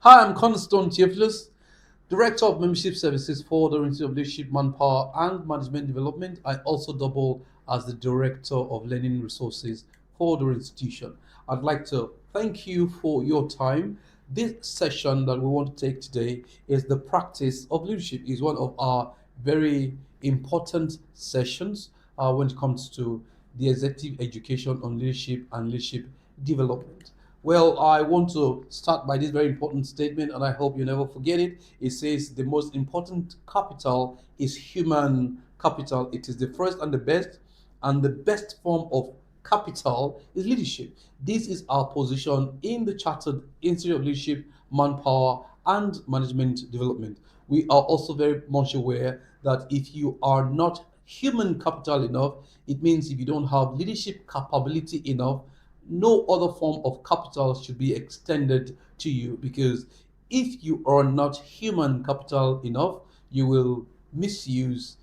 Hi, I'm Constance Theophilus, Director of Membership Services for the Institute of Leadership, Manpower and Management Development. I also double as the Director of Learning Resources for the institution. I'd like to thank you for your time. This session that we want to take today is the practice of leadership. Is one of our very important sessions when it comes to the executive education on leadership and leadership development. Well, I want to start by this very important statement, and I hope you never forget it. It says the most important capital is human capital. It is the first and the best form of capital is leadership. This is our position in the Chartered Institute of Leadership, Manpower, and Management Development. We are also very much aware that if you are not human capital enough, it means if you don't have leadership capability enough, no other form of capital should be extended to you, because if you are not human capital enough, you will misuse,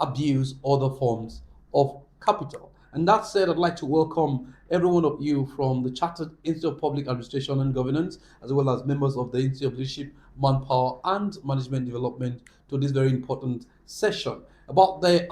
abuse other forms of capital. And that said, I'd like to welcome every one of you from the Chartered Institute of Public Administration and Governance, as well as members of the Institute of Leadership, Manpower, and Management Development to this very important session. About the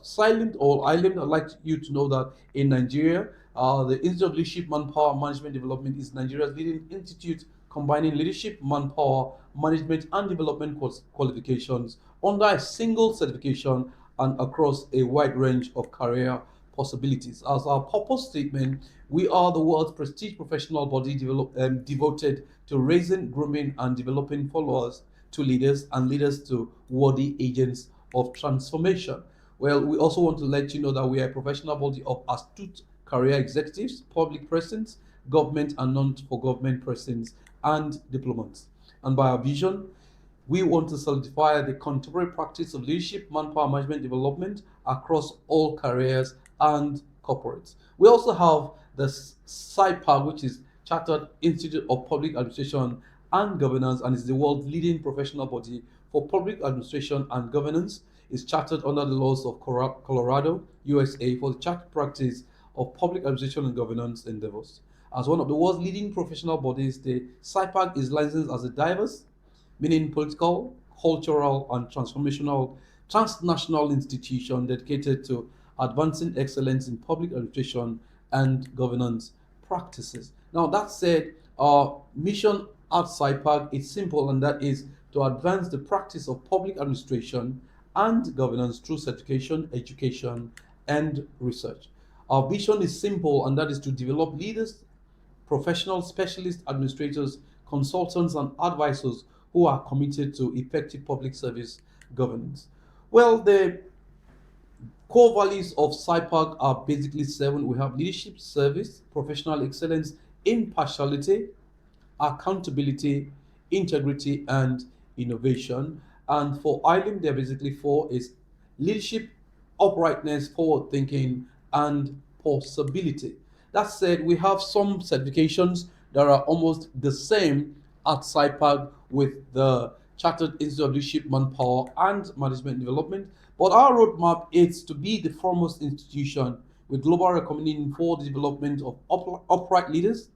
silent or island, I'd like you to know that in Nigeria, the Institute of Leadership, Manpower, and Management Development is Nigeria's leading institute combining leadership, manpower, management, and development qualifications under a single certification and across a wide range of career possibilities. As our purpose statement, we are the world's prestige professional body devoted to raising, grooming, and developing followers to leaders and leaders to worthy agents of transformation. Well, we also want to let you know that we are a professional body of astute career executives, public persons, government and non-for-government persons, and diplomats. And by our vision, we want to solidify the contemporary practice of leadership, manpower management development across all careers and corporates. We also have the SIPA, which is Chartered Institute of Public Administration and Governance, and is the world's leading professional body for public administration and governance. It's chartered under the laws of Colorado, USA, for the chartered practice of public administration and governance endeavors. As one of the world's leading professional bodies, the SIPAC is licensed as a diverse, meaning political, cultural, and transformational transnational institution dedicated to advancing excellence in public administration and governance practices. Now, that said, our mission at SIPAG is simple, and that is to advance the practice of public administration and governance through certification, education, and research. Our vision is simple, and that is to develop leaders, professional specialist administrators, consultants, and advisors who are committed to effective public service governance. Well, the core values of SIPAG are basically seven. We have leadership, service, professional excellence, impartiality, accountability, integrity, and innovation. And for ILM, there are basically four: is leadership, uprightness, forward thinking, and possibility. That said, we have some certifications that are almost the same at SIPAG with the Chartered Institute of Leadership, Manpower, and Management Development. But our roadmap is to be the foremost institution with global recognition for the development of upright leaders,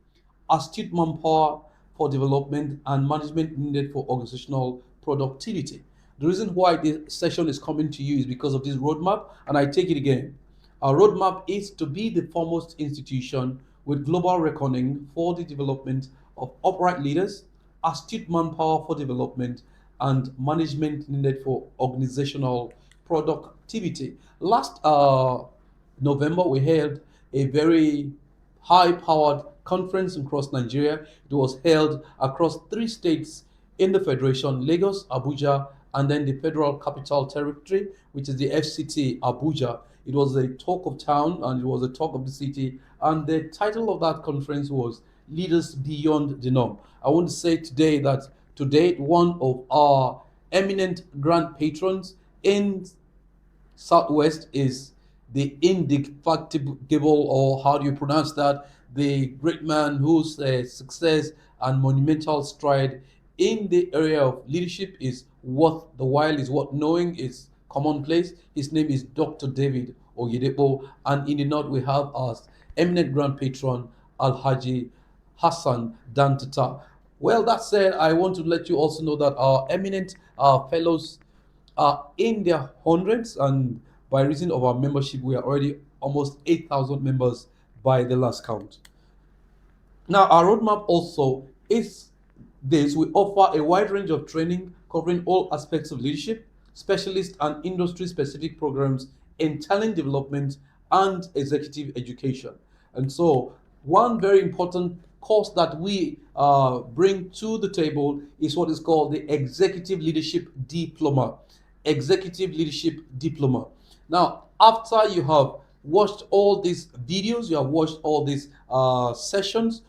astute manpower for development, and management needed for organizational productivity. The reason why this session is coming to you is because of this roadmap, and I take it again. Our roadmap is to be the foremost institution with global reckoning for the development of upright leaders, astute manpower for development, and management needed for organizational productivity. Last November, we held a very high powered conference across Nigeria. It was held across three states in the Federation: Lagos, Abuja, and then the Federal Capital Territory, which is the FCT Abuja. It was a talk of town and it was a talk of the city. And the title of that conference was Leaders Beyond the Norm. I want to say today that today, one of our eminent grand patrons in Southwest is the indefatigable, or how do you pronounce that? The great man whose success and monumental stride in the area of leadership is worth the while, is worth knowing, is commonplace. His name is Dr. David Oyedepo, and in the north we have our eminent grand patron Alhaji Hassan Dantata. Well, that said, I want to let you also know that our eminent fellows are in their hundreds, and by reason of our membership, we are already almost 8,000 members by the last count. Now, our roadmap also is this: we offer a wide range of training covering all aspects of leadership, specialist and industry specific programs in talent development and executive education. And so, one very important course that we bring to the table is what is called the Executive Leadership Diploma. Executive Leadership Diploma. Now, after you have watched all these videos, you have watched all these sessions,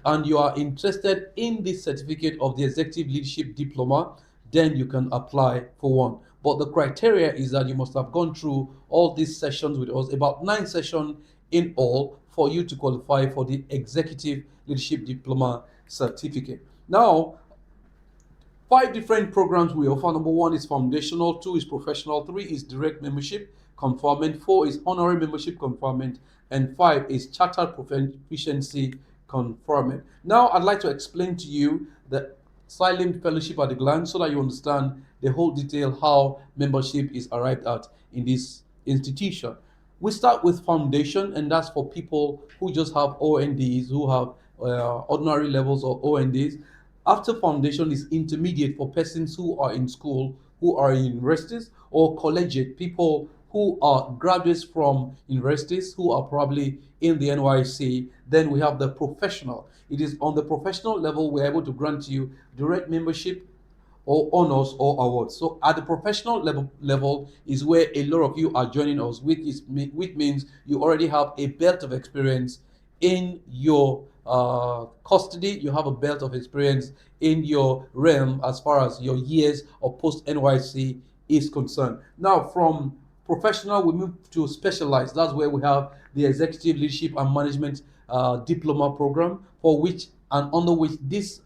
and you are interested in this certificate of the Executive Leadership Diploma, then you can apply for one. But the criteria is that you must have gone through all these sessions with us, about 9 sessions in all, for you to qualify for the Executive Leadership Diploma certificate. Now, 5 different programs we offer. Number one is foundational, two is professional, three is direct membership conferment, four is honorary membership conferment, and five is chartered proficiency conferment. Now, I'd like to explain to you the silent fellowship at a glance so that you understand the whole detail how membership is arrived at in this institution. We start with foundation, and that's for people who just have ONDs, who have ordinary levels of ONDs. After foundation is intermediate for persons who are in school, who are in universities, or collegiate people who are graduates from universities, who are probably in the NYC. Then we have the professional. It is on the professional level we're able to grant you direct membership or honors or awards. So at the professional level is where a lot of you are joining us, which means you already have a belt of experience in your custody. You have a belt of experience in your realm as far as your years of post NYC is concerned. Now, from professional, we move to specialized. That's where we have the executive leadership and management diploma program, for which and under which this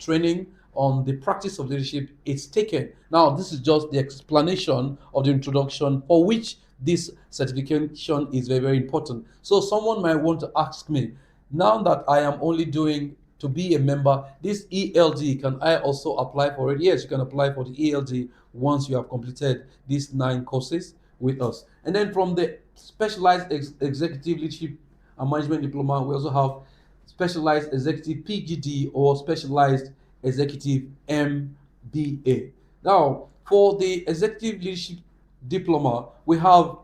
training on the practice of leadership is taken. Now, this is just the explanation of the introduction, for which this certification is very, very important. So, someone might want to ask me, now that I am only doing to be a member, this ELD, can I also apply for it? Yes, you can apply for the ELD once you have completed these 9 courses with us. And then from the specialized executive leadership and management diploma, we also have specialized executive PGD or specialized executive MBA. Now, for the executive leadership diploma, we have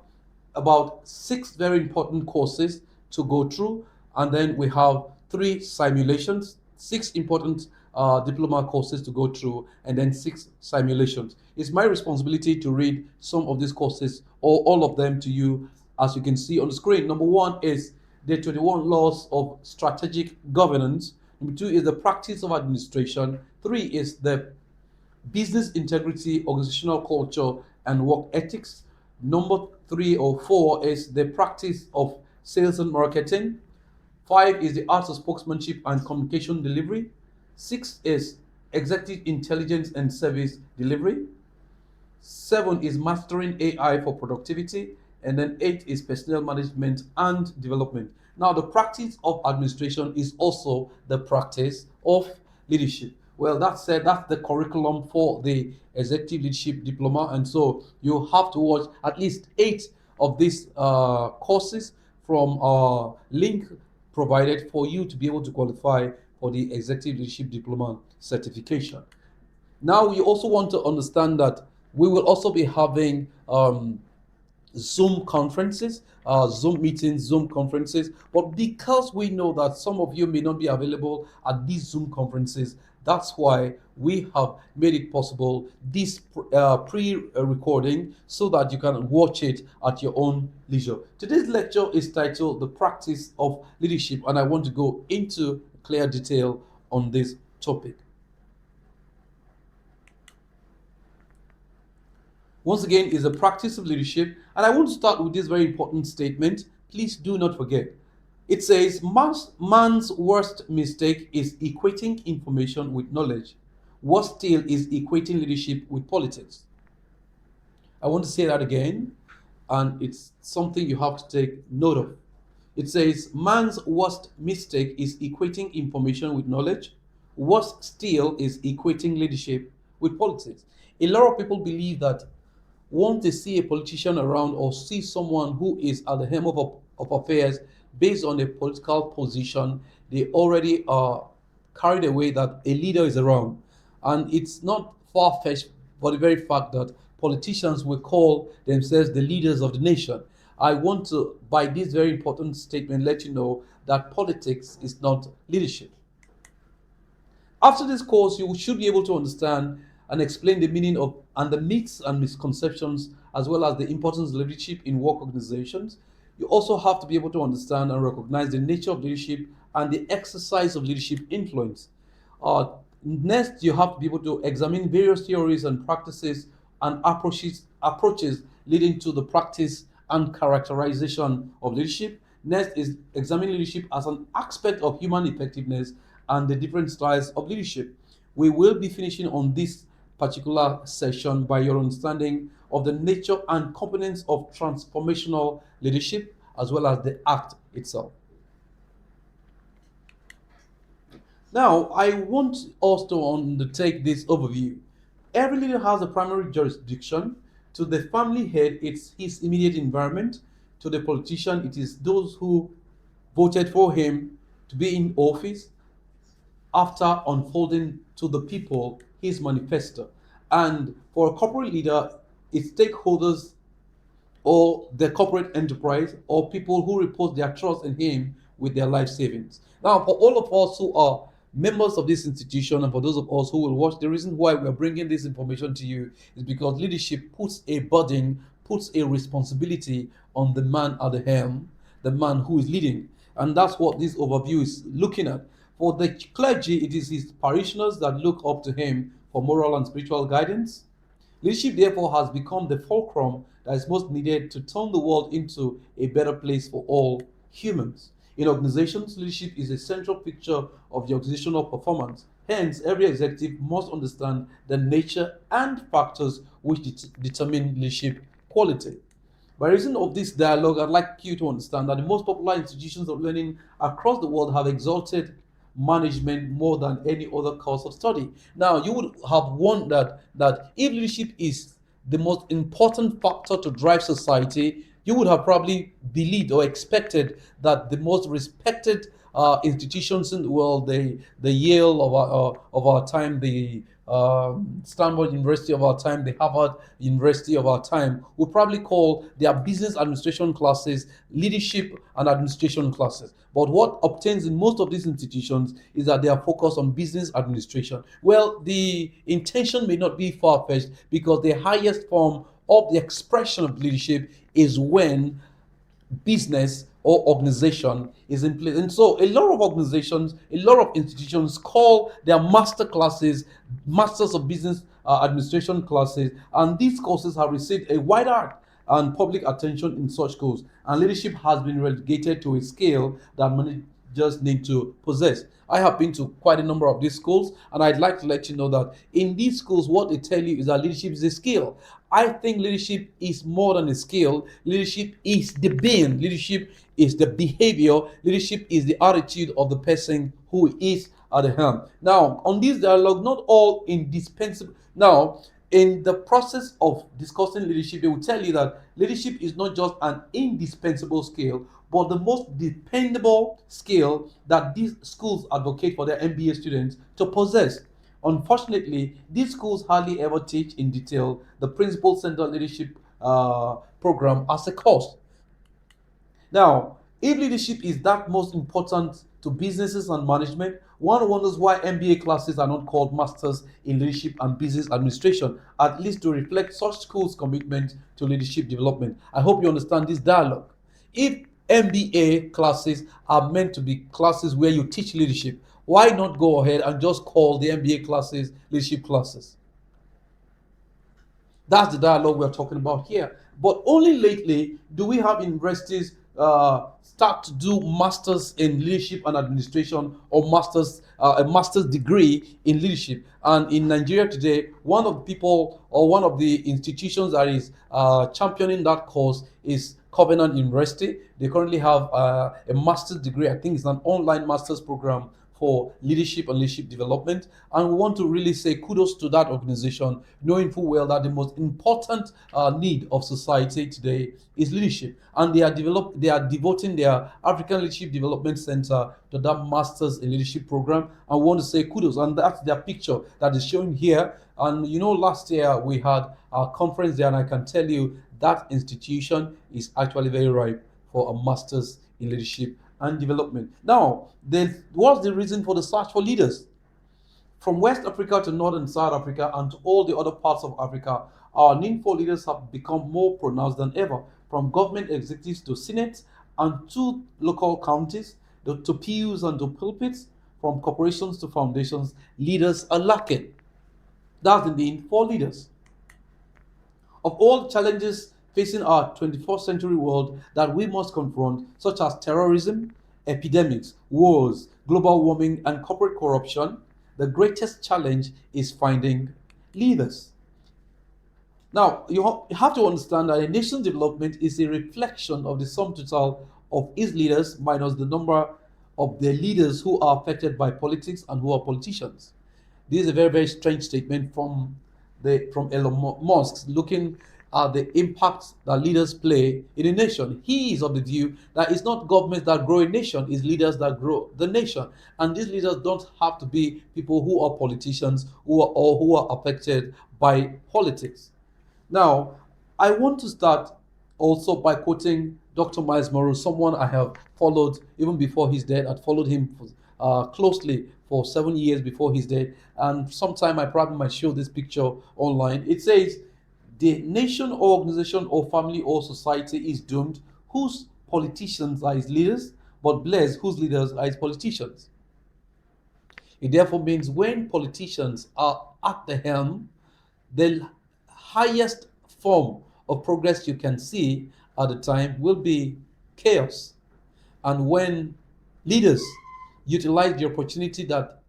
about 6 very important courses to go through, and then we have 3 simulations, 6 important diploma courses to go through, and then 6 simulations. It's my responsibility to read some of these courses or all of them to you, as you can see on the screen. Number one is the 21 laws of strategic governance. Number two is the practice of administration. Three is the business integrity, organizational culture, and work ethics. Number 3 or 4 is the practice of sales and marketing. 5 is the art of spokesmanship and communication delivery. 6 is executive intelligence and service delivery. 7 is mastering AI for productivity. And then 8 is personnel management and development. Now, the practice of administration is also the practice of leadership. Well, that said, that's the curriculum for the executive leadership diploma. And so you have to watch at least 8 of these courses from our link provided for you to be able to qualify for the executive leadership diploma certification. Now, you also want to understand that we will also be having Zoom conferences, Zoom meetings, Zoom conferences. But because we know that some of you may not be available at these Zoom conferences, that's why we have made it possible this pre-recording so that you can watch it at your own leisure. Today's lecture is titled The Practice of Leadership, and I want to go into clear detail on this topic. Once again, is a practice of leadership. And I want to start with this very important statement. Please do not forget. It says, man's worst mistake is equating information with knowledge. Worse still is equating leadership with politics. I want to say that again, and it's something you have to take note of. It says, man's worst mistake is equating information with knowledge. Worse still is equating leadership with politics. A lot of people believe that once they see a politician around or see someone who is at the helm of affairs based on a political position, they already are carried away that a leader is around. And it's not far fetched for the very fact that politicians will call themselves the leaders of the nation. I want to, by this very important statement, let you know that politics is not leadership. After this course, you should be able to understand and explain the meaning of and the myths and misconceptions, as well as the importance of leadership in work organizations. You also have to be able to understand and recognize the nature of leadership and the exercise of leadership influence. Next, you have to be able to examine various theories and practices and approaches leading to the practice and characterization of leadership. Next is examine leadership as an aspect of human effectiveness and the different styles of leadership. We will be finishing on this particular session by your understanding of the nature and components of transformational leadership as well as the act itself. Now, I want us to undertake this overview. Every leader has a primary jurisdiction. To the family head, it's his immediate environment. To the politician, it is those who voted for him to be in office after unfolding to the people his manifesto. And for a corporate leader, it's stakeholders or the corporate enterprise or people who repose their trust in him with their life savings. Now, for all of us who are members of this institution and for those of us who will watch, the reason why we are bringing this information to you is because leadership puts a burden, puts a responsibility on the man at the helm, the man who is leading. And that's what this overview is looking at. For the clergy, it is his parishioners that look up to him for moral and spiritual guidance. Leadership, therefore, has become the fulcrum that is most needed to turn the world into a better place for all humans. In organizations, leadership is a central picture of the organizational performance. Hence, every executive must understand the nature and factors which determine leadership quality. By reason of this dialogue, I'd like you to understand that the most popular institutions of learning across the world have exalted management more than any other course of study. Now, you would have wondered that if leadership is the most important factor to drive society, you would have probably believed or expected that the most respected institutions in the world, the Yale of our time, the Stanford University of our time, the Harvard University of our time, would probably call their business administration classes leadership and administration classes. But what obtains in most of these institutions is that they are focused on business administration. Well, the intention may not be far fetched because the highest form of the expression of leadership is when business or organization is in place. And so a lot of organizations, a lot of institutions call their master classes masters of business administration classes, and these courses have received a wider and public attention in such schools, and leadership has been relegated to a scale that managers need to possess. I have been to quite a number of these schools, and I'd like to let you know that in these schools, what they tell you is that leadership is a skill. I think leadership is more than a skill. Leadership is the being. Leadership is the behavior. Leadership is the attitude of the person who is at the helm. Now, on this dialogue, not all indispensable. Now, in the process of discussing leadership, they will tell you that leadership is not just an indispensable skill, but the most dependable skill that these schools advocate for their MBA students to possess. Unfortunately, these schools hardly ever teach in detail the principal center leadership program as a course. Now, if leadership is that most important to businesses and management, one wonders why MBA classes are not called Masters in Leadership and Business Administration, at least to reflect such schools' commitment to leadership development. I hope you understand this dialogue. If MBA classes are meant to be classes where you teach leadership, why not go ahead and just call the MBA classes leadership classes? That's the dialogue we're talking about here. But only lately do we have universities start to do masters in leadership and administration or a master's degree in leadership. And in Nigeria today, one of the people or one of the institutions that is championing that course is Covenant University. They currently have a master's degree. I think it's an online master's program for leadership and leadership development. And we want to really say kudos to that organization, knowing full well that the most important need of society today is leadership. And they are devoting their African Leadership Development Center to that Masters in Leadership program. And we want to say kudos. And that's their picture that is showing here. And last year we had our conference there, and I can tell you that institution is actually very ripe for a master's in leadership and development. Now, what's the reason for the search for leaders? From West Africa to North and South Africa and to all the other parts of Africa, our need for leaders have become more pronounced than ever. From government executives to Senate and to local counties, to pews and to pulpits, from corporations to foundations, leaders are lacking. That's the need for leaders. Of all challenges facing our 21st century world that we must confront, such as terrorism, epidemics, wars, global warming, and corporate corruption, the greatest challenge is finding leaders. Now, you have to understand that a nation's development is a reflection of the sum total of its leaders minus the number of the leaders who are affected by politics and who are politicians. This is a very, very strange statement from Elon Musk, looking at the impact that leaders play in a nation. He is of the view that it's not governments that grow a nation, it's leaders that grow the nation. And these leaders don't have to be people who are politicians or who are affected by politics. Now, I want to start also by quoting Dr. Miles Monroe, someone I have followed even before his death. I'd followed him closely for 7 years before his death. And sometime I probably might show this picture online. It says, the nation or organization or family or society is doomed whose politicians are its leaders, but blessed whose leaders are its politicians. It therefore means when politicians are at the helm, the highest form of progress you can see at the time will be chaos. And when leaders utilize the opportunity that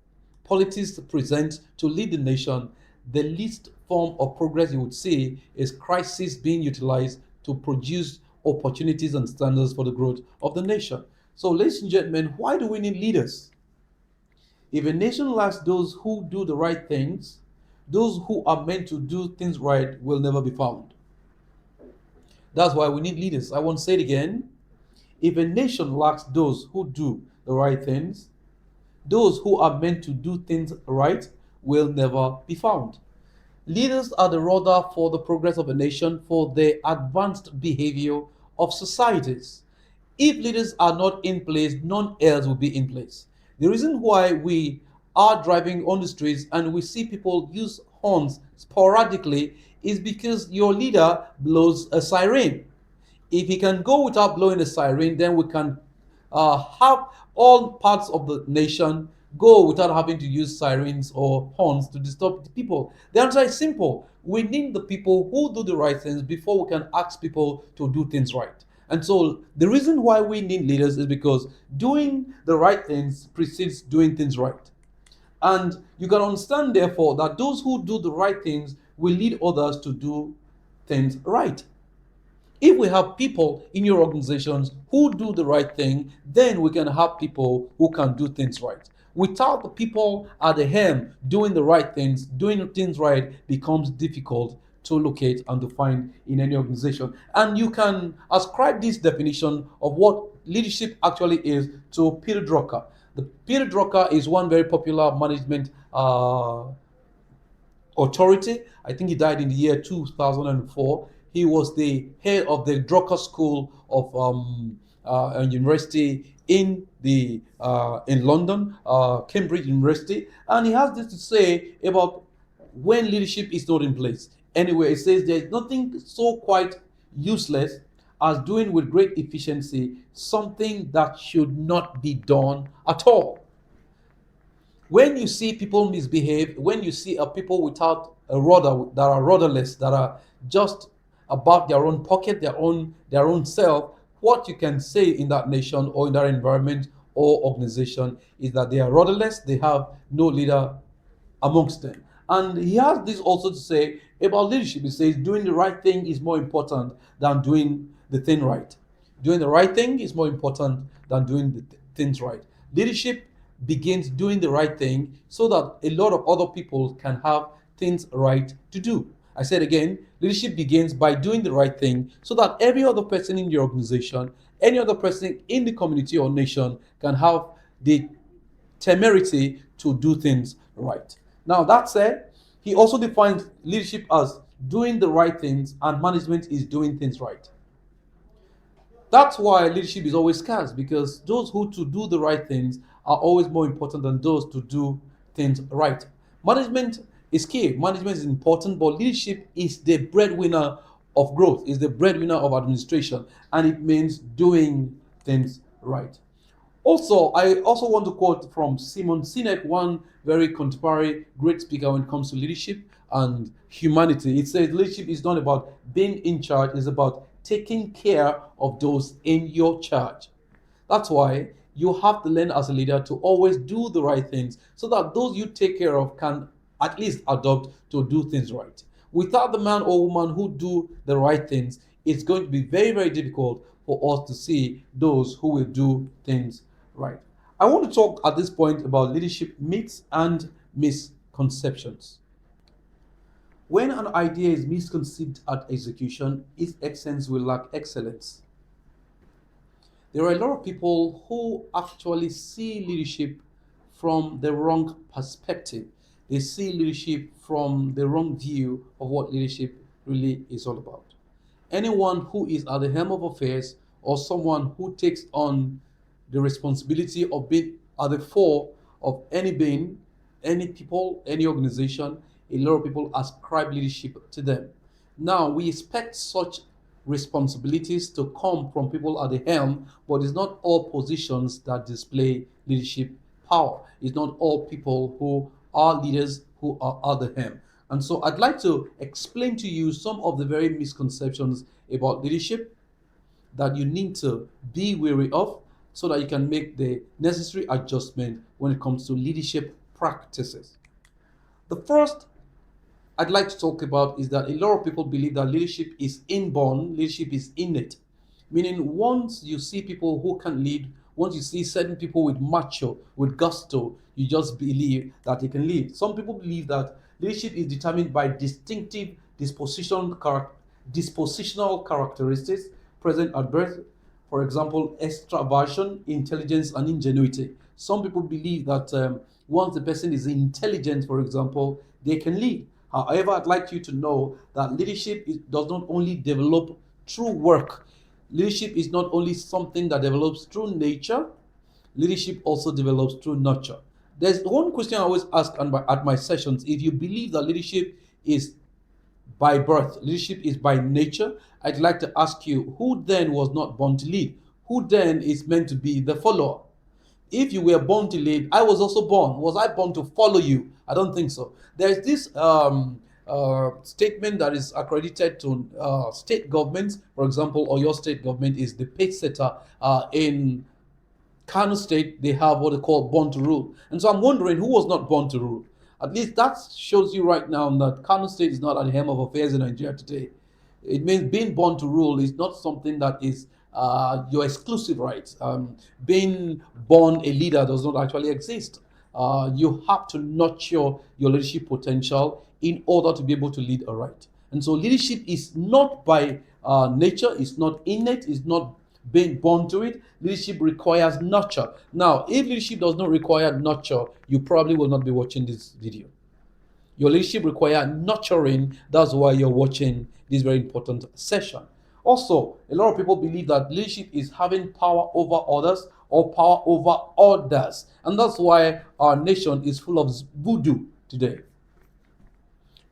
politics present to lead the nation, the least form of progress you would see is crisis being utilized to produce opportunities and standards for the growth of the nation. So, ladies and gentlemen, why do we need leaders? If a nation lacks those who do the right things, those who are meant to do things right will never be found. That's why we need leaders. I won't say it again. If a nation lacks those who do the right things, those who are meant to do things right will never be found. Leaders are the rudder for the progress of a nation, for the advanced behavior of societies. If leaders are not in place, none else will be in place. The reason why we are driving on the streets and we see people use horns sporadically is because your leader blows a siren. If he can go without blowing a siren, then we can have all parts of the nation go without having to use sirens or horns to disturb the people. The answer is simple. We need the people who do the right things before we can ask people to do things right. And so the reason why we need leaders is because doing the right things precedes doing things right. And you can understand, therefore, that those who do the right things will lead others to do things right. If we have people in your organizations who do the right thing, then we can have people who can do things right. Without the people at the helm doing the right things, doing things right becomes difficult to locate and to find in any organization. And you can ascribe this definition of what leadership actually is to Peter Drucker. The Peter Drucker is one very popular management authority. I think he died in the year 2004. He was the head of the Drucker School of University in London, Cambridge University, and he has this to say about when leadership is not in place. Anyway, it says there is nothing so quite useless as doing with great efficiency something that should not be done at all. When you see people misbehave, when you see people without a rudder, that are rudderless, that are just about their own pocket, their own self, what you can say in that nation or in that environment or organization is that they are rudderless, they have no leader amongst them. And he has this also to say about leadership. He says doing the right thing is more important than doing the thing right. Doing the right thing is more important than doing the things right. Leadership begins doing the right thing so that a lot of other people can have things right to do. I said again, leadership begins by doing the right thing so that every other person in the organization, any other person in the community or nation can have the temerity to do things right. Now, that said, he also defines leadership as doing the right things, and management is doing things right. That's why leadership is always scarce, because those who to do the right things are always more important than those to do things right. Management is key. Management is important, but leadership is the breadwinner of growth, is the breadwinner of administration, and it means doing things right. Also, I also want to quote from Simon Sinek, one very contemporary great speaker when it comes to leadership and humanity. It says leadership is not about being in charge, it's about taking care of those in your charge. That's why you have to learn as a leader to always do the right things so that those you take care of can at least adopt to do things right. Without the man or woman who do the right things, it's going to be very, very difficult for us to see those who will do things right. I want to talk at this point about leadership myths and misconceptions. When an idea is misconceived at execution, its essence will lack excellence. There are a lot of people who actually see leadership from the wrong perspective. They see leadership from the wrong view of what leadership really is all about. Anyone who is at the helm of affairs or someone who takes on the responsibility of being at the fore of any being, any people, any organization, a lot of people ascribe leadership to them. Now, we expect such responsibilities to come from people at the helm, but it's not all positions that display leadership power. It's not all people who are leaders who are at the helm. And so I'd like to explain to you some of the very misconceptions about leadership that you need to be wary of so that you can make the necessary adjustment when it comes to leadership practices. The first I'd like to talk about is that a lot of people believe that leadership is inborn, leadership is innate. Meaning, once you see people who can lead, once you see certain people with macho, with gusto, you just believe that they can lead. Some people believe that leadership is determined by distinctive dispositional characteristics present at birth. For example, extraversion, intelligence, and ingenuity. Some people believe that once the person is intelligent, for example, they can lead. However, I'd like you to know that leadership does not only develop through work. Leadership is not only something that develops through nature, leadership also develops through nurture. There's one question I always ask at my sessions. If you believe that leadership is by birth, leadership is by nature, I'd like to ask you, who then was not born to lead? Who then is meant to be the follower? If you were born to lead, I was also born. Was I born to follow you? I don't think so. There's this statement that is accredited to state governments. For example, or your state government is the pace setter. In Kano State, they have what they call born to rule. And so I'm wondering who was not born to rule. At least that shows you right now that Kano State is not at the helm of affairs in Nigeria today. It means being born to rule is not something that is your exclusive right. Being born a leader does not actually exist. You have to nurture your leadership potential in order to be able to lead aright. And so leadership is not by nature, it's not innate, it's not being born to it. Leadership requires nurture. Now, if leadership does not require nurture, you probably will not be watching this video. Your leadership requires nurturing. That's why you're watching this very important session. Also, a lot of people believe that leadership is having power over others or power over others. And that's why our nation is full of voodoo today.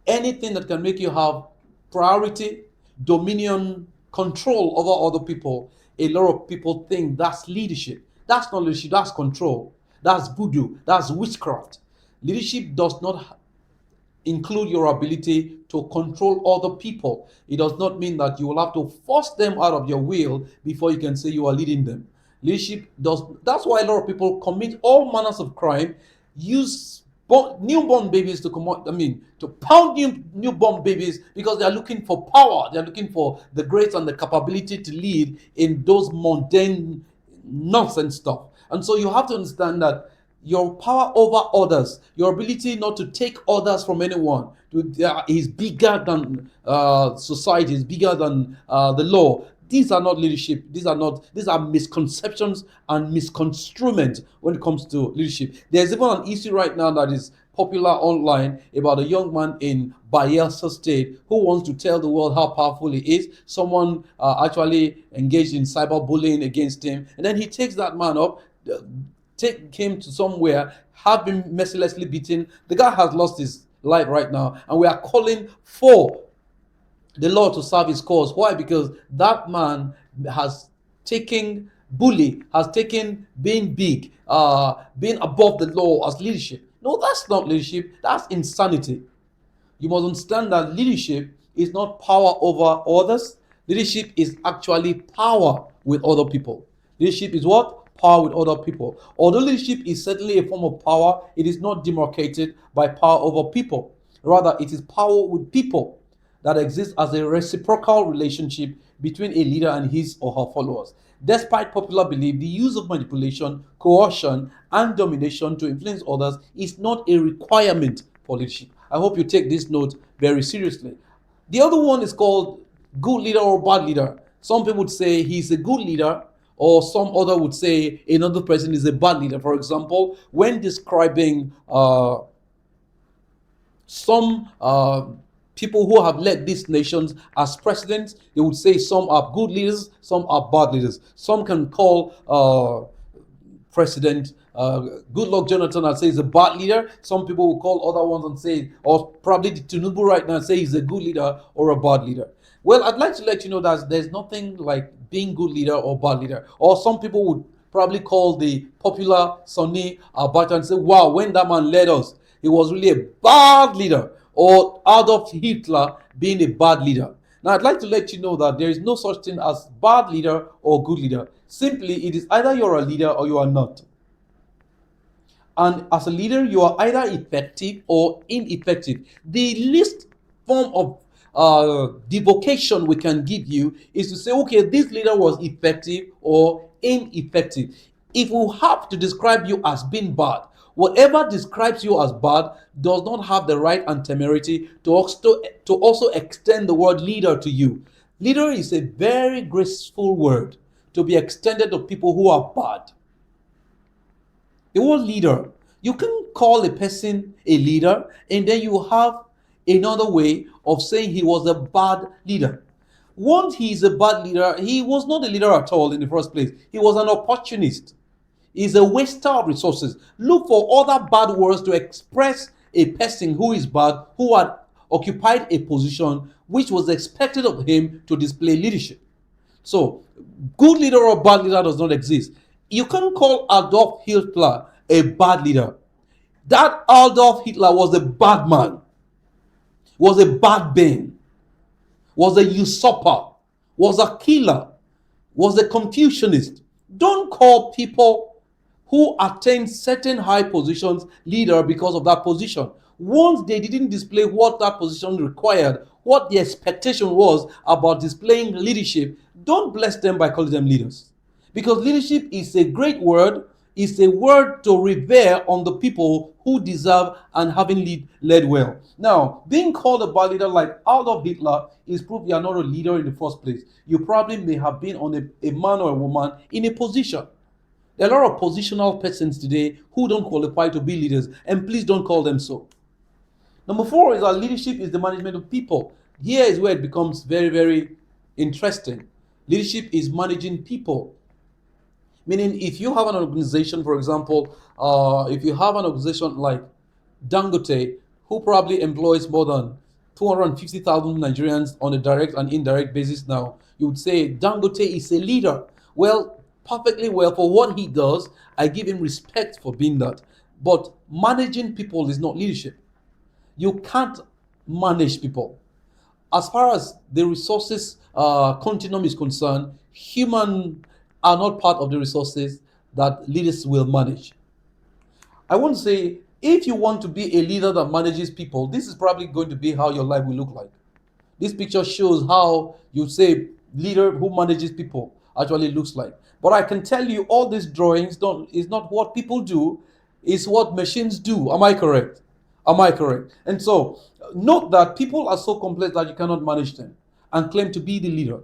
Anything that can make you have priority, dominion, control over other people, a lot of people think that's leadership. That's not leadership, that's control. That's voodoo, that's witchcraft. Leadership does not include your ability to control other people. It does not mean that you will have to force them out of your will before you can say you are leading them. Leadership does. That's why a lot of people commit all manners of crime, use newborn babies to come out, to pound newborn babies because they are looking for power. They are looking for the grace and the capability to lead in those mundane nonsense stuff. And so you have to understand that your power over others, your ability not to take orders from anyone, is bigger than society, is bigger than the law. These are not leadership. These are misconceptions and misconstruement when it comes to leadership. There's even an issue right now that is popular online about a young man in Bayelsa State who wants to tell the world how powerful he is. Someone actually engaged in cyberbullying against him, and then he takes that man up, take him to somewhere, have been mercilessly beaten. The guy has lost his life right now, and we are calling for the law to serve his cause. Why? Because that man has taken has taken being big, being above the law as leadership. No, that's not leadership. That's insanity. You must understand that leadership is not power over others. Leadership is actually power with other people. Leadership is what? Power with other people. Although leadership is certainly a form of power, it is not demarcated by power over people. Rather, it is power with people that exists as a reciprocal relationship between a leader and his or her followers. Despite popular belief, the use of manipulation, coercion, and domination to influence others is not a requirement for leadership. I hope you take this note very seriously. The other one is called good leader or bad leader. Some people would say he's a good leader, or some other would say another person is a bad leader. For example, when describing some people who have led these nations as presidents, they would say some are good leaders, some are bad leaders. Some can call President Goodluck Jonathan and say he's a bad leader. Some people will call other ones and say, or probably the Tinubu right now and say he's a good leader or a bad leader. Well, I'd like to let you know that there's nothing like being good leader or bad leader. Or some people would probably call the popular Sonny Abacha and say, wow, when that man led us, he was really a bad leader. Or Adolf Hitler being a bad leader. Now, I'd like to let you know that there is no such thing as bad leader or good leader. Simply, it is either you're a leader or you are not. And as a leader, you are either effective or ineffective. The least form of devocation we can give you is to say, okay, this leader was effective or ineffective. If we have to describe you as being bad, whatever describes you as bad does not have the right and temerity to also extend the word leader to you. Leader is a very graceful word to be extended to people who are bad. The word leader, you can call a person a leader, and then you have another way of saying he was a bad leader. Once he is a bad leader, he was not a leader at all in the first place. He was an opportunist. He's a waster of resources. Look for other bad words to express a person who is bad, who had occupied a position which was expected of him to display leadership. So, good leader or bad leader does not exist. You can't call Adolf Hitler a bad leader. That Adolf Hitler was a bad man, was a bad being, was a usurper, was a killer, was a Confucianist. Don't call people who attain certain high positions leader because of that position. Once they didn't display what that position required, what the expectation was about displaying leadership, don't bless them by calling them leaders. Because leadership is a great word, it's a word to revere on the people who deserve and having led well. Now, being called a bad leader like Adolf Hitler is proof you are not a leader in the first place. You probably may have been on a man or a woman in a position. There are a lot of positional persons today who don't qualify to be leaders, and please don't call them so. Number four is that leadership is the management of people. Here is where it becomes very, very interesting. Leadership is managing people. Meaning, if you have an organization, for example, if you have an organization like Dangote, who probably employs more than 250,000 Nigerians on a direct and indirect basis now, you would say Dangote is a leader. Well, perfectly well for what he does. I give him respect for being that. But managing people is not leadership. You can't manage people. As far as the resources continuum is concerned, human are not part of the resources that leaders will manage. I want to say, if you want to be a leader that manages people, this is probably going to be how your life will look like. This picture shows how you say leader who manages people actually looks like. But I can tell you all these drawings is not what people do. is what machines do. Am I correct? Am I correct? And so, note that people are so complex that you cannot manage them and claim to be the leader.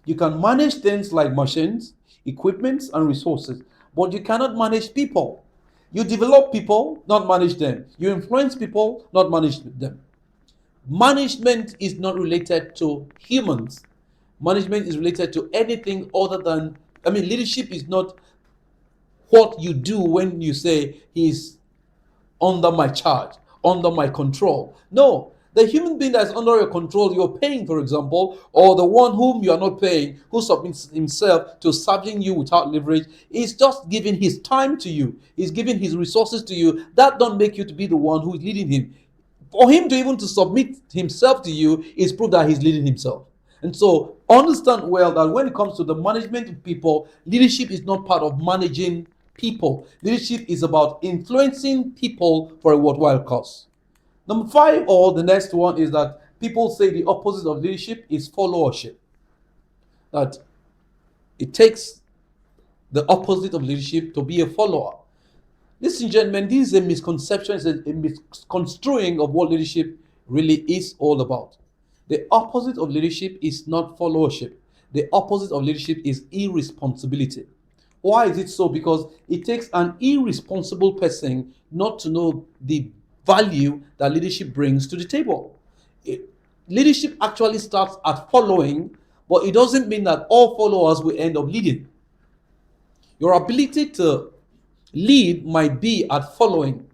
You can manage things like machines, equipments, and resources, but you cannot manage people. You develop people, not manage them. You influence people, not manage them. Management is not related to humans. Management is related to anything other than, leadership is not what you do when you say he's under my charge, under my control. No, the human being that is under your control, you're paying, for example, or the one whom you are not paying, who submits himself to serving you without leverage, is just giving his time to you. He's giving his resources to you. That don't make you to be the one who is leading him. For him to even to submit himself to you is proof that he's leading himself. And so understand well that when it comes to the management of people, leadership is not part of managing people. Leadership is about influencing people for a worthwhile cause. Number five, or the next one, is that people say the opposite of leadership is followership. That it takes the opposite of leadership to be a follower. Ladies and gentlemen, this is a misconception, it's a misconstruing of what leadership really is all about. The opposite of leadership is not followership. The opposite of leadership is irresponsibility. Why is it so? Because it takes an irresponsible person not to know the value that leadership brings to the table. Leadership actually starts at following, but it doesn't mean that all followers will end up leading. Your ability to lead might be at following.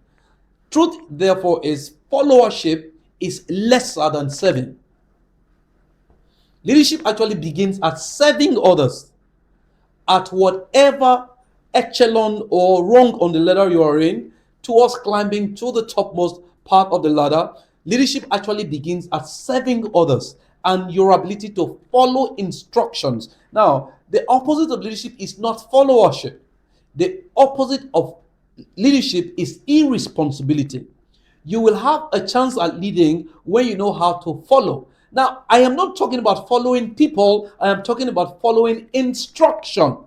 Truth, therefore, is followership is lesser than serving. Leadership actually begins at serving others at whatever echelon or rung on the ladder you are in, towards climbing to the topmost part of the ladder. Leadership actually begins at serving others and your ability to follow instructions. Now, the opposite of leadership is not followership. The opposite of leadership is irresponsibility. You will have a chance at leading when you know how to follow. Now, I am not talking about following people, I am talking about following instruction.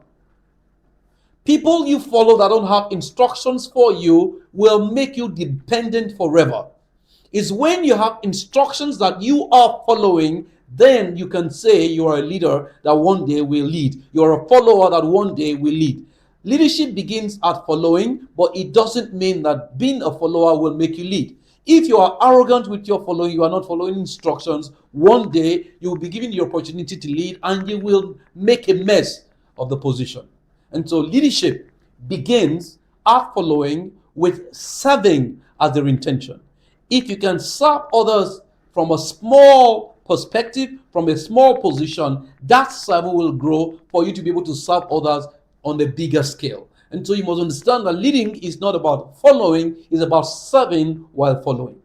People you follow that don't have instructions for you will make you dependent forever. It's when you have instructions that you are following, then you can say you are a leader that one day will lead. You're a follower that one day will lead. Leadership begins at following, but it doesn't mean that being a follower will make you lead. If you are arrogant with your following, you are not following instructions, one day you will be given the opportunity to lead and you will make a mess of the position. And so leadership begins at following with serving as their intention. If you can serve others from a small perspective, from a small position, that serving will grow for you to be able to serve others on a bigger scale. And so you must understand that leading is not about following, it's about serving while following.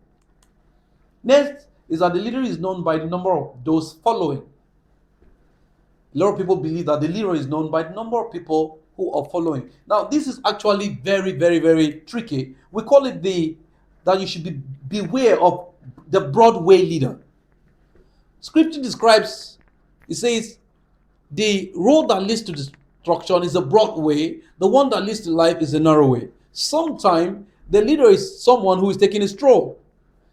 Next is that the leader is known by the number of those following. A lot of people believe that the leader is known by the number of people who are following. Now, this is actually very, very, very tricky. We call it that you should beware of the Broadway leader. Scripture describes, it says, the road that leads to destruction is a broad way. The one that leads to life is a narrow way. Sometimes the leader is someone who is taking a stroll.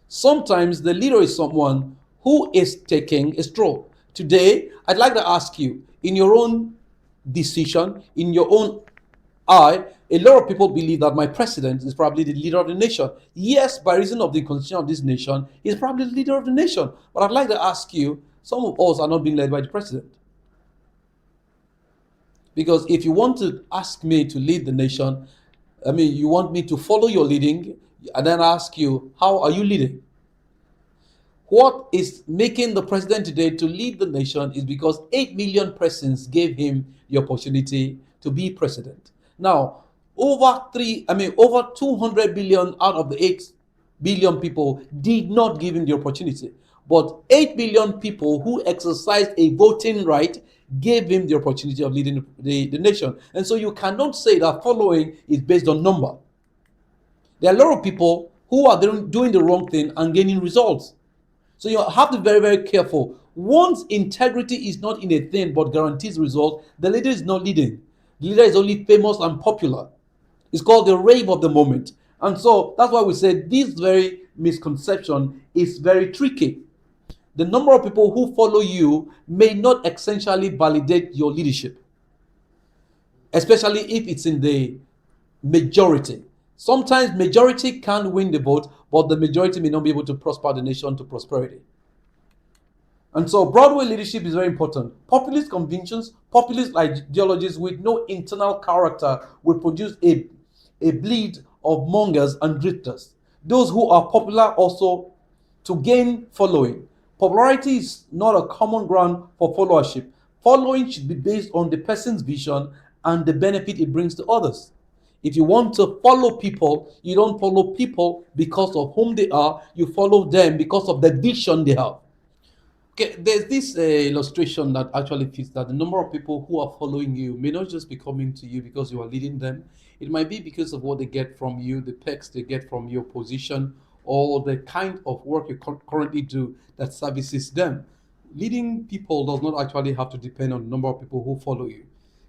Sometimes the leader is someone who is taking a stroll. Today, I'd like to ask you, in your own decision, in your own eye, a lot of people believe that my president is probably the leader of the nation. Yes, by reason of the constitution of this nation, he's probably the leader of the nation. But I'd like to ask you, some of us are not being led by the president. Because if you want to ask me to lead the nation, you want me to follow your leading, and then ask you, how are you leading? What is making the president today to lead the nation is because 8 million persons gave him the opportunity to be president. Now, over 200 billion out of the 8 billion people did not give him the opportunity. But 8 billion people who exercised a voting right gave him the opportunity of leading the nation. And so you cannot say that following is based on number. There are a lot of people who are doing the wrong thing and gaining results. So you have to be very, very careful. Once integrity is not in a thing but guarantees results, the leader is not leading. The leader is only famous and popular. It's called the rave of the moment. And so that's why we say this very misconception is very tricky. The number of people who follow you may not essentially validate your leadership, especially if it's in the majority. Sometimes majority can win the vote, but the majority may not be able to prosper the nation to prosperity. And so Broadway leadership is very important. Populist convictions, populist ideologies with no internal character will produce a bleed of mongers and drifters. Those who are popular also to gain following. Popularity is not a common ground for followership. Following should be based on the person's vision and the benefit it brings to others. If you want to follow people, you don't follow people because of whom they are, you follow them because of the vision they have. Okay, there's this illustration that actually fits that the number of people who are following you may not just be coming to you because you are leading them. It might be because of what they get from you, the perks they get from your position, or the kind of work you currently do that services them. Leading people does not actually have to depend on the number of people who follow you.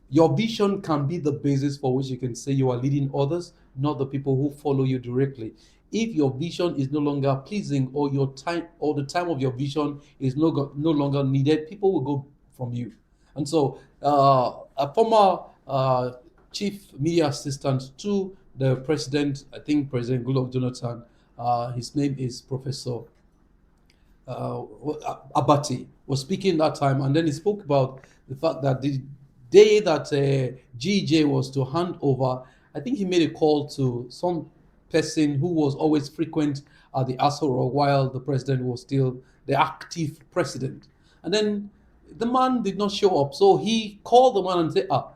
Your vision can be the basis for which you can say you are leading others, not the people who follow you directly. If your vision is no longer pleasing, or your time or the time of your vision is no longer needed, people will go from you. And so, a former chief media assistant to the president, I think President Goodluck Jonathan, his name is Professor uh, Abati, was speaking that time, and then he spoke about the fact that the day that GJ was to hand over, I think he made a call to some person who was always frequent at the Asoro while the president was still the active president, and then the man did not show up, so he called the man and said, "Ah,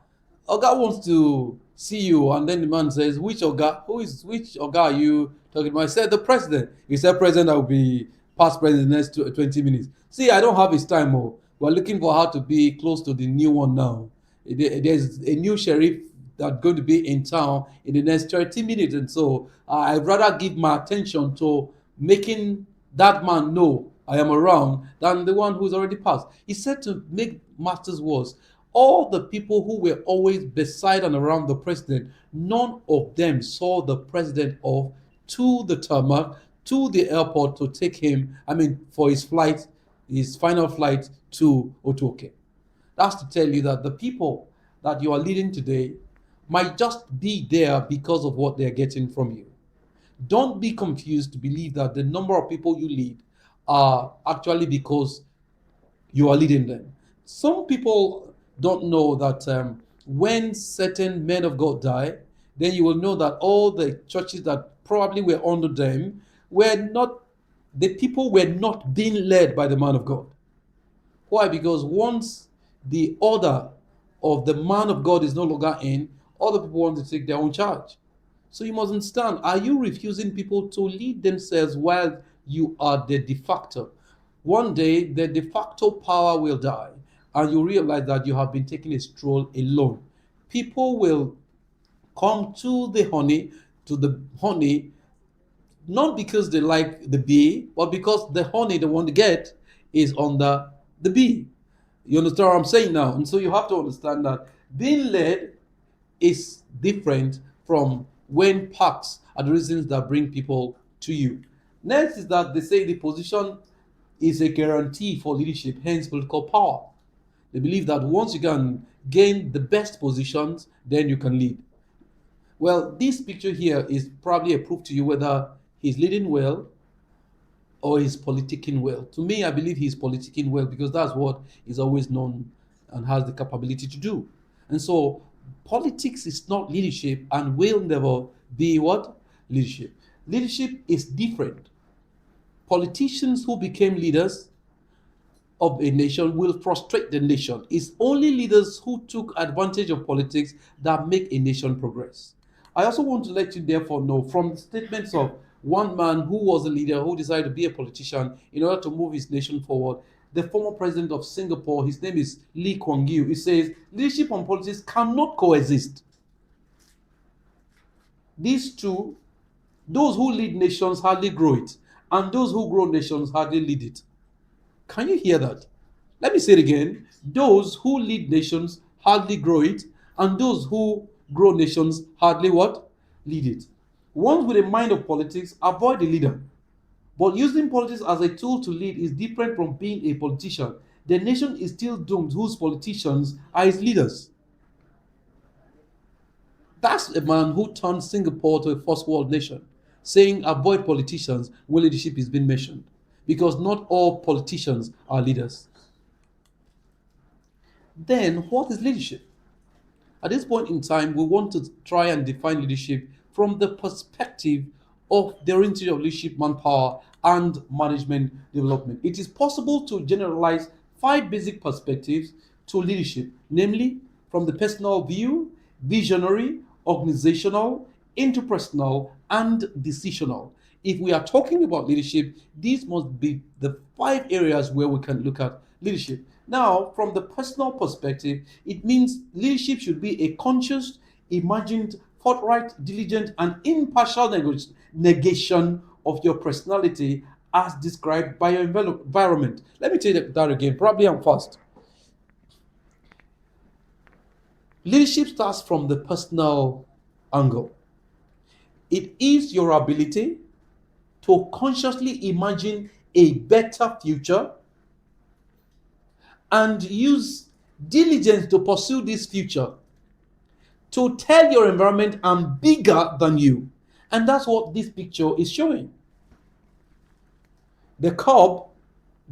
Oga wants to see you." And then the man says, "Which Oga? Which Oga are you talking about?" I said, "The president." He said, "President, I will be past president in the next 20 minutes." See, I don't have his time. Oh, we're looking for how to be close to the new one now. There's a new sheriff that's going to be in town in the next 30 minutes. And so I'd rather give my attention to making that man know I am around than the one who's already passed. He said, to make matters worse, all the people who were always beside and around the president, none of them saw the president off to the tarmac, to the airport to take him, I mean, for his flight, his final flight to Otoke. That's to tell you that the people that you are leading today might just be there because of what they're getting from you. Don't be confused to believe that the number of people you lead are actually because you are leading them. Some people don't know that when certain men of God die, then you will know that all the churches that probably were under them were not, the people were not being led by the man of God. Why? Because once the order of the man of God is no longer in, other people want to take their own charge. So you must understand, are you refusing people to lead themselves while you are the de facto? One day, the de facto power will die, and you realize that you have been taking a stroll alone. People will come to the honey, not because they like the bee, but because the honey they want to get is on the bee. You understand what I'm saying now? And so you have to understand that being led is different from when packs are the reasons that bring people to you. Next is that they say the position is a guarantee for leadership, hence political power. They believe that once you can gain the best positions, then you can lead. Well, this picture here is probably a proof to you whether he's leading well or he's politicking well. To me, I believe he's politicking well because that's what he's always known and has the capability to do. And so, politics is not leadership and will never be what? Leadership. Leadership is different. Politicians who became leaders of a nation will frustrate the nation. It's only leaders who took advantage of politics that make a nation progress. I also want to let you therefore know from the statements of one man who was a leader who decided to be a politician in order to move his nation forward. The former president of Singapore, his name is Lee Kuan Yew. He says leadership and politics cannot coexist. These two, those who lead nations hardly grow it, and those who grow nations hardly lead it. Can you hear that? Let me say it again. Those who lead nations hardly grow it, and those who grow nations hardly what? lead it. Ones with a mind of politics avoid the leader. But using politics as a tool to lead is different from being a politician. The nation is still doomed whose politicians are its leaders. That's a man who turned Singapore to a first world nation, saying avoid politicians when leadership is being mentioned. Because not all politicians are leaders. Then, what is leadership? At this point in time, we want to try and define leadership from the perspective of the Institute of Leadership, Manpower, and Management Development. It is possible to generalize five basic perspectives to leadership, namely from the personal view, visionary, organizational, interpersonal, and decisional. If we are talking about leadership, these must be the five areas where we can look at leadership. Now, from the personal perspective, it means leadership should be a conscious, imagined, forthright, diligent, and impartial negation of your personality as described by your environment. Let me tell you that again. Probably I'm fast. Leadership starts from the personal angle. It is your ability to consciously imagine a better future and use diligence to pursue this future, to tell your environment I'm bigger than you. And that's what this picture is showing. The cub,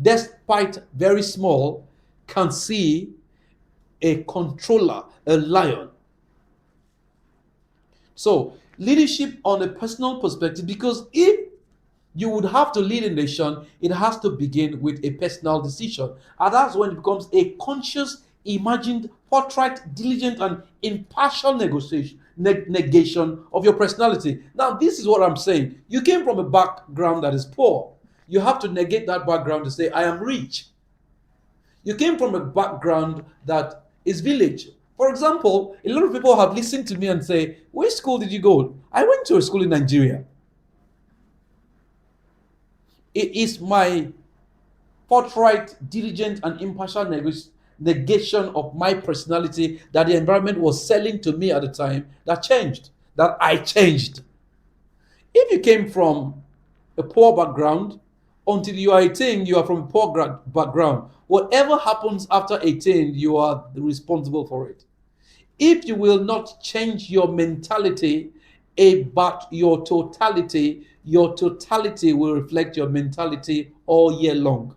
despite very small, can see a controller, a lion. So, leadership on a personal perspective, because if you would have to lead a nation, it has to begin with a personal decision. And that's when it becomes a conscious, imagined, forthright, diligent, and impartial negation of your personality. Now, this is what I'm saying. You came from a background that is poor. You have to negate that background to say, I am rich. You came from a background that is village. For example, a lot of people have listened to me and say, which school did you go? I went to a school in Nigeria. It is my forthright, diligent, and impartial negation of my personality that the environment was selling to me at the time that changed, that I changed. If you came from a poor background, until you are 18, you are from a poor background. Whatever happens after 18, you are responsible for it. If you will not change your mentality about your totality will reflect your mentality all year long.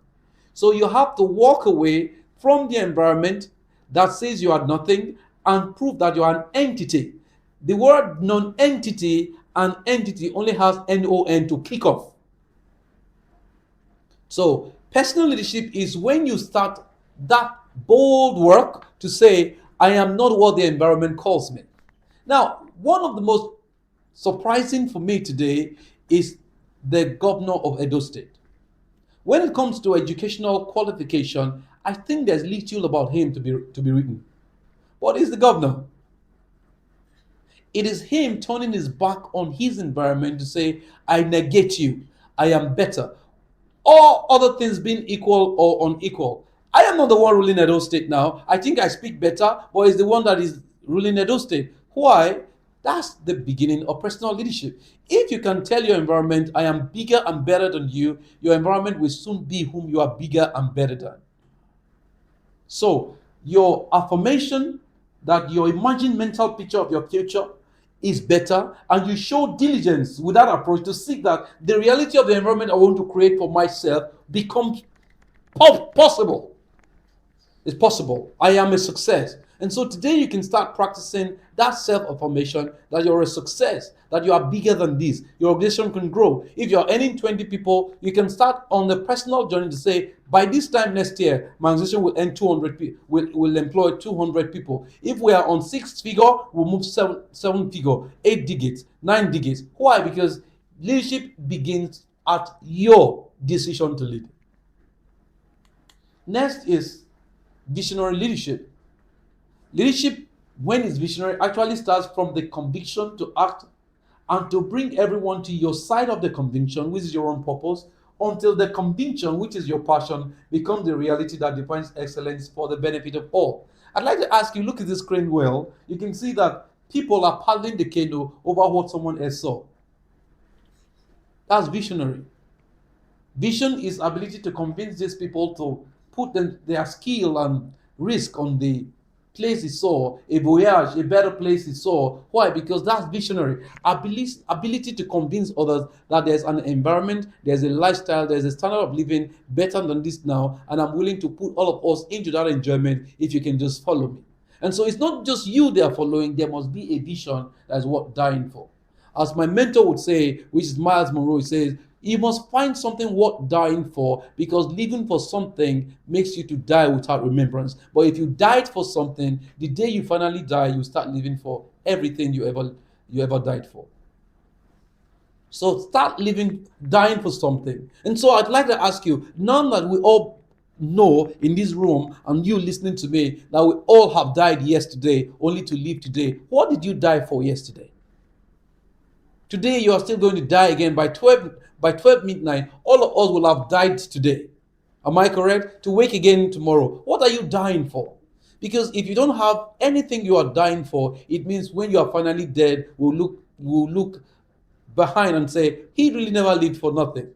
So you have to walk away from the environment that says you are nothing and prove that you are an entity. The word non-entity and entity only has non to kick off. So personal leadership is when you start that bold work to say, I am not what the environment calls me. Now, one of the most surprising for me today is the governor of Edo State. When it comes to educational qualification, I think there's little about him to be written. What is the governor? It is him turning his back on his environment to say, I negate you. I am better. All other things being equal or unequal. I am not the one ruling Edo State now. I think I speak better, but it's the one that is ruling Edo State. Why? That's the beginning of personal leadership. If you can tell your environment, I am bigger and better than you, your environment will soon be whom you are bigger and better than. So, your affirmation that your imagined mental picture of your future is better, and you show diligence with that approach to seek that the reality of the environment I want to create for myself becomes possible. It's possible. I am a success. And so today you can start practicing that self-affirmation that you're a success, that you are bigger than this. Your organization can grow. If you're earning 20 people, you can start on the personal journey to say, by this time next year, my organization will earn 200 people, will employ 200 people. If we are on 6 figure, we'll move 7 figure, 8 digits, 9 digits. Why? Because leadership begins at your decision to lead. Next is visionary leadership. Leadership, when it's visionary, actually starts from the conviction to act and to bring everyone to your side of the conviction, which is your own purpose, until the conviction, which is your passion, becomes the reality that defines excellence for the benefit of all. I'd like to ask you, look at this screen well. You can see that People are paddling the canoe over what someone else saw. That's visionary. Vision is ability to convince these people to put their skill and risk on the place he saw, a voyage, a better place he saw. Why? Because that's visionary. Ability to convince others that there's an environment, there's a lifestyle, there's a standard of living better than this now, and I'm willing to put all of us into that enjoyment if you can just follow me. And so it's not just you they are following, there must be a vision that is worth dying for. As my mentor would say, which is Miles Monroe, he says, you must find something worth dying for because living for something makes you to die without remembrance. But if you died for something, the day you finally die, you start living for everything you ever died for. So start living, dying for something. And so I'd like to ask you, now that we all know in this room and you listening to me that we all have died yesterday only to live today, what did you die for yesterday? Today you are still going to die again by 12 midnight. All of us will have died today. Am I correct? To wake again tomorrow. What are you dying for? Because if you don't have anything you are dying for, it means when you are finally dead, we'll look behind and say, he really never lived for nothing.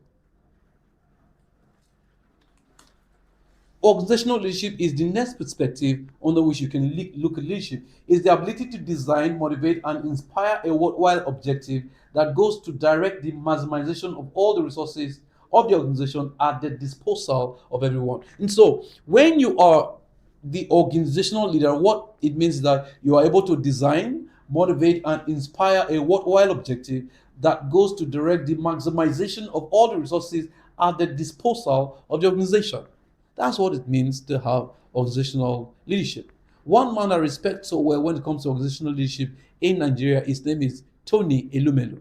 Organizational leadership is the next perspective under which you can look at leadership. Is the ability to design, motivate, and inspire a worthwhile objective that goes to direct the maximization of all the resources of the organization at the disposal of everyone. And so, when you are the organizational leader, what it means is that you are able to design, motivate, and inspire a worthwhile objective that goes to direct the maximization of all the resources at the disposal of the organization. That's what it means to have organizational leadership. One man I respect so well when it comes to organizational leadership in Nigeria, his name is Tony Elumelu.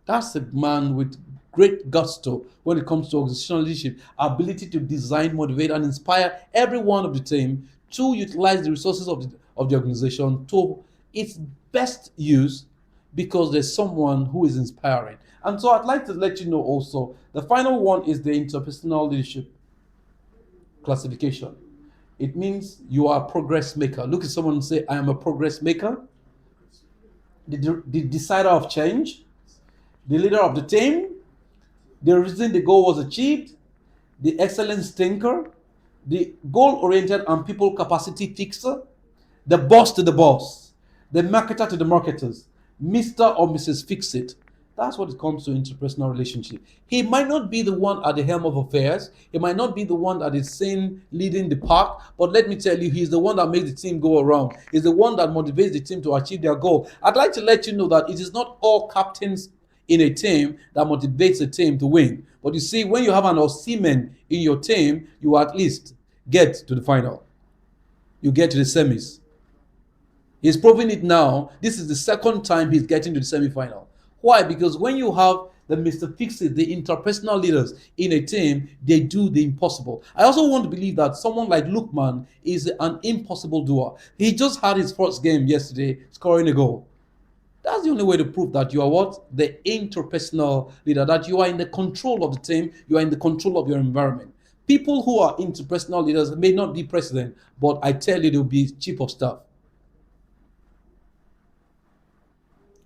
That's a man with great gusto when it comes to organizational leadership, ability to design, motivate, and inspire every one of the team to utilize the resources of the organization to its best use because there's someone who is inspiring. And so I'd like to let you know also the final one is the interpersonal leadership classification. It means you are a progress maker. Look at someone and say, I am a progress maker, the decider of change, the leader of the team, the reason the goal was achieved, the excellence thinker, the goal oriented and people capacity fixer, the boss to the boss, the marketer to the marketers, Mr. or Mrs. Fix It. That's what it comes to interpersonal relationship. He might not be the one at the helm of affairs. He might not be the one that is seen leading the pack. But let me tell you, he's the one that makes the team go around. He's the one that motivates the team to achieve their goal. I'd like to let you know that it is not all captains in a team that motivates a team to win. But you see, when you have an Osimhen in your team, you at least get to the final. You get to the semis. He's proving it now. This is the second time he's getting to the semi-final. Why? Because when you have the Mr. Fixit, the interpersonal leaders in a team, they do the impossible. I also want to believe that someone like Lukman is an impossible doer. He just had his first game yesterday, scoring a goal. That's the only way to prove that you are what? The interpersonal leader, that you are in the control of the team, you are in the control of your environment. People who are interpersonal leaders may not be president, but I tell you, they'll be chief of staff.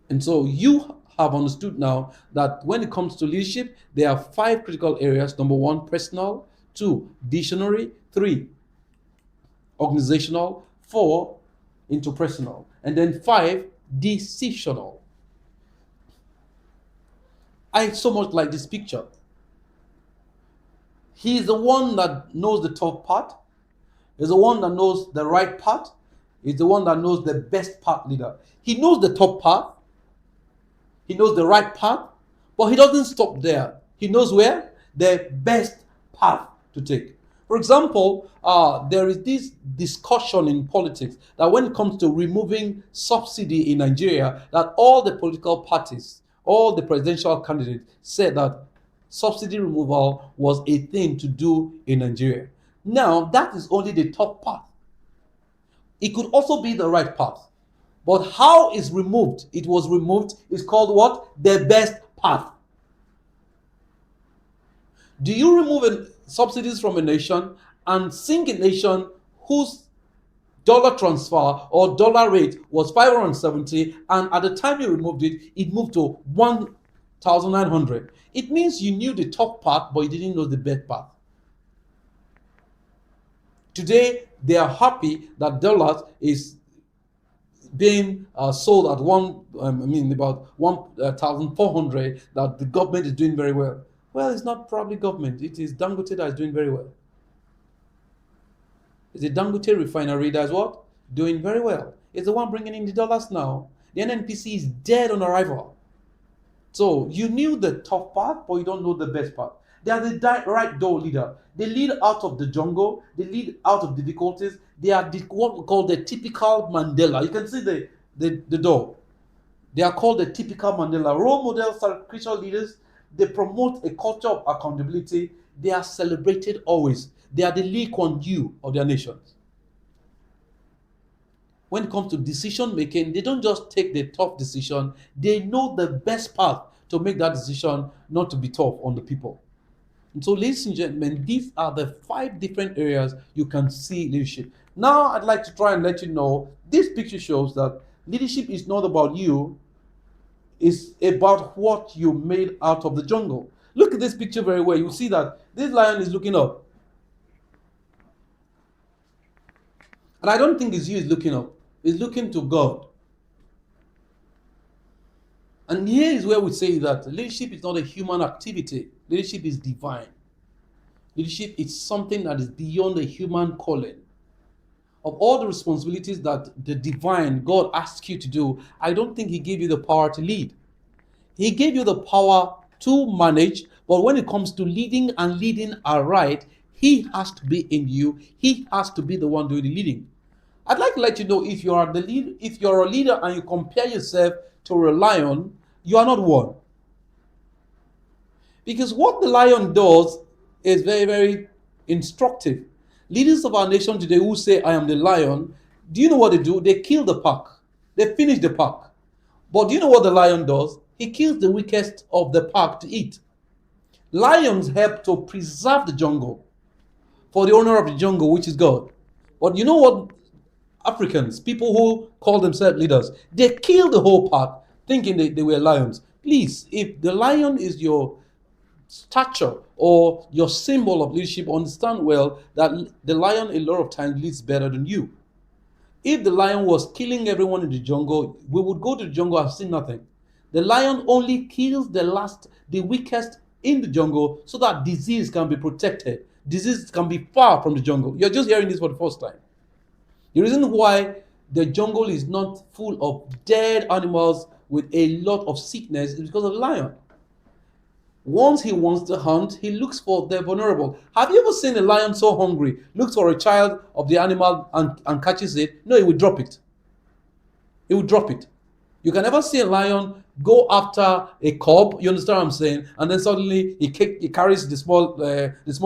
And so you have understood now that when it comes to leadership, there are 5 critical areas. Number 1, personal. 2, visionary. 3, organizational. 4, interpersonal. And then 5, decisional. I so much like this picture. He is the one that knows the tough part. He's the one that knows the right part. He's the one that knows the best part leader. He knows the top part. He knows the right path, but he doesn't stop there. He knows where? The best path to take. For example, there is this discussion in politics that when it comes to removing subsidy in Nigeria, that all the political parties, all the presidential candidates said that subsidy removal was a thing to do in Nigeria. Now, that is only the top path. It could also be the right path. But how is removed? It was removed. It's called what? The best path. Do you remove subsidies from a nation and sink a nation whose dollar transfer or dollar rate was 570, and at the time you removed it, it moved to 1,900. It means you knew the top part, but you didn't know the bad part. Today, they are happy that dollars is being sold at about 1,400, that the government is doing very well. Well, it's not probably government. It is Dangote that is doing very well. It's the Dangote refinery that's what? Doing very well. It's the one bringing in the dollars now. The NNPC is dead on arrival. So you knew the tough part, but you don't know the best part. They are the right door leader. They lead out of the jungle. They lead out of difficulties. They are what we call the typical Mandela. You can see the door. They are called the typical Mandela. Role models are Christian leaders. They promote a culture of accountability. They are celebrated always. They are the Lee Kuan Yew of their nations. When it comes to decision making, they don't just take the tough decision. They know the best path to make that decision, not to be tough on the people. And so, ladies and gentlemen, these are the 5 different areas you can see leadership. Now, I'd like to try and let you know this picture shows that leadership is not about you, it's about what you made out of the jungle. Look at this picture very well. You see that this lion is looking up. And I don't think it's you is looking up, it's looking to God. And here is where we say that leadership is not a human activity, leadership is divine. Leadership is something that is beyond the human calling. Of all the responsibilities that the divine God asks you to do, I don't think He gave you the power to lead. He gave you the power to manage, but when it comes to leading and leading aright, He has to be in you. He has to be the one doing the leading. I'd like to let you know, if you are the lead, if you're a leader and you compare yourself to a lion, you are not one. Because what the lion does is very, very instructive. Leaders of our nation today who say, I am the lion, do you know what they do? They kill the pack. They finish the pack. But do you know what the lion does? He kills the weakest of the pack to eat. Lions help to preserve the jungle for the owner of the jungle, which is God. But you know what? Africans, people who call themselves leaders, they kill the whole pack thinking they were lions. Please, if the lion is your stature or your symbol of leadership, understand well that the lion a lot of times leads better than you. If the lion was killing everyone in the jungle, we would go to the jungle and see nothing. The lion only kills the weakest in the jungle, so that disease can be protected. Disease can be far from the jungle. You're just hearing this for the first time. The reason why the jungle is not full of dead animals with a lot of sickness is because of the lion. Once he wants to hunt, he looks for the vulnerable. Have you ever seen a lion so hungry, looks for a child of the animal and catches it? No, he will drop it. He will drop it. You can never see a lion go after a cub, you understand what I'm saying? And then suddenly he carries the small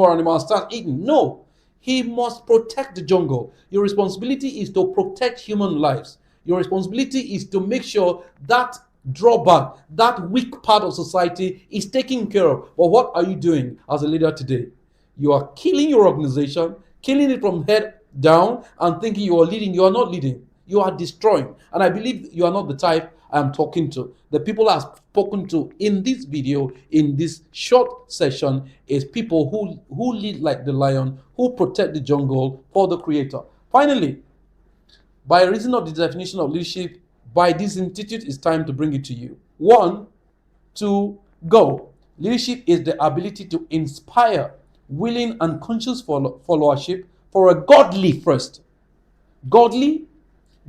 animal and starts eating. No, he must protect the jungle. Your responsibility is to protect human lives. Your responsibility is to make sure that drawback, that weak part of society is taken care of. But what are you doing as a leader today? You are killing your organization, killing it from head down, and thinking you are leading. You are not leading. You are destroying. And I believe you are not the type I am talking to. The people I've spoken to in this video, in this short session, is people who lead like the lion, who protect the jungle for the Creator. Finally, by reason of the definition of leadership, by this institute, it's time to bring it to you. 1, 2, go. Leadership is the ability to inspire willing and conscious followership for a godly first. Godly,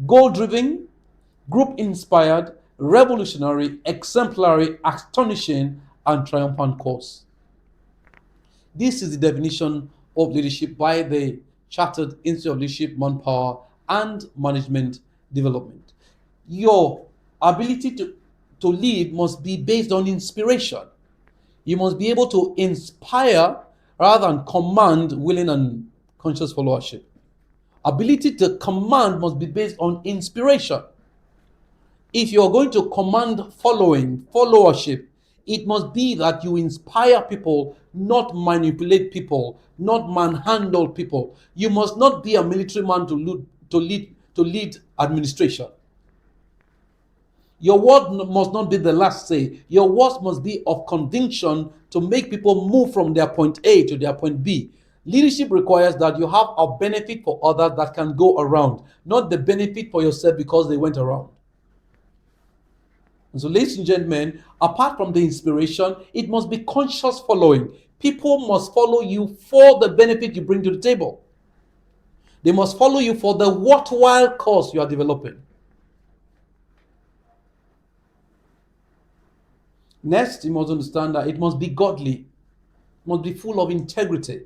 goal-driven, group-inspired, revolutionary, exemplary, astonishing, and triumphant course. This is the definition of leadership by the Chartered Institute of Leadership, Manpower, and Management Development. Your ability to lead must be based on inspiration. You must be able to inspire rather than command willing and conscious followership. Ability to command must be based on inspiration. If you're going to command followership, it must be that you inspire people, not manipulate people, not manhandle people. You must not be a military man to to lead administration. Your word must not be the last say. Your words must be of conviction to make people move from their point A to their point B. Leadership requires that you have a benefit for others that can go around, not the benefit for yourself because they went around. And so, ladies and gentlemen, apart from the inspiration, it must be conscious following. People must follow you for the benefit you bring to the table. They must follow you for the worthwhile cause you are developing. Next, you must understand that it must be godly, it must be full of integrity.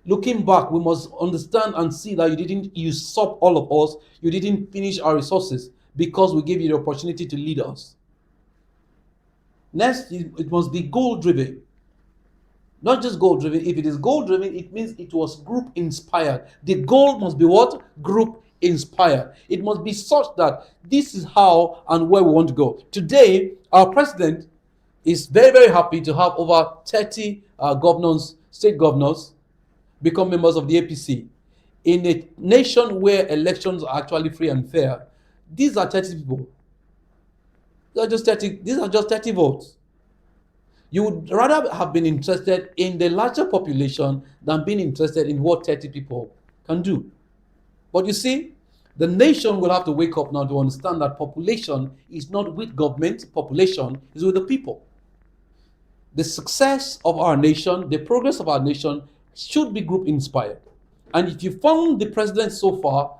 Looking back, we must understand and see that you didn't usurp all of us, you didn't finish our resources because we gave you the opportunity to lead us. Next, it must be goal driven. Not just goal driven. If it is goal driven, it means it was group inspired. The goal must be what? Group inspired. It must be such that this is how and where we want to go. Today, our president is very, very happy to have over 30 governors, state governors, become members of the APC. In a nation where elections are actually free and fair, these are 30 people. These are just 30 votes. You would rather have been interested in the larger population than being interested in what 30 people can do. But you see, the nation will have to wake up now to understand that population is not with government, population is with the people. The success of our nation, the progress of our nation should be group inspired. And if you found the president so far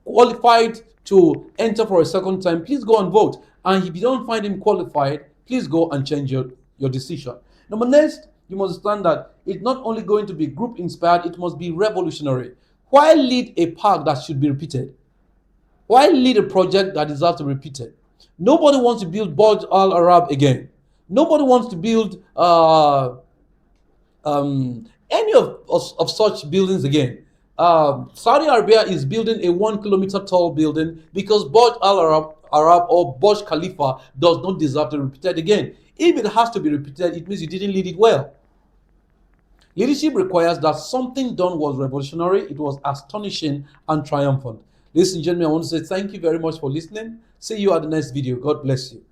qualified to enter for a second time, please go and vote. And if you don't find him qualified, please go and change your decision. Number next, you must understand that it's not only going to be group inspired, it must be revolutionary. Why lead a park that should be repeated? Why lead a project that deserves to be repeated? Nobody wants to build Burj Al Arab again. Nobody wants to build any of such buildings again. Saudi Arabia is building a 1 kilometer tall building because Burj Al Arab or Burj Khalifa does not deserve to be repeated again. If it has to be repeated, it means you didn't lead it well. Leadership requires that something done was revolutionary, it was astonishing and triumphant. Ladies and gentlemen, I want to say thank you very much for listening. See you at the next video. God bless you.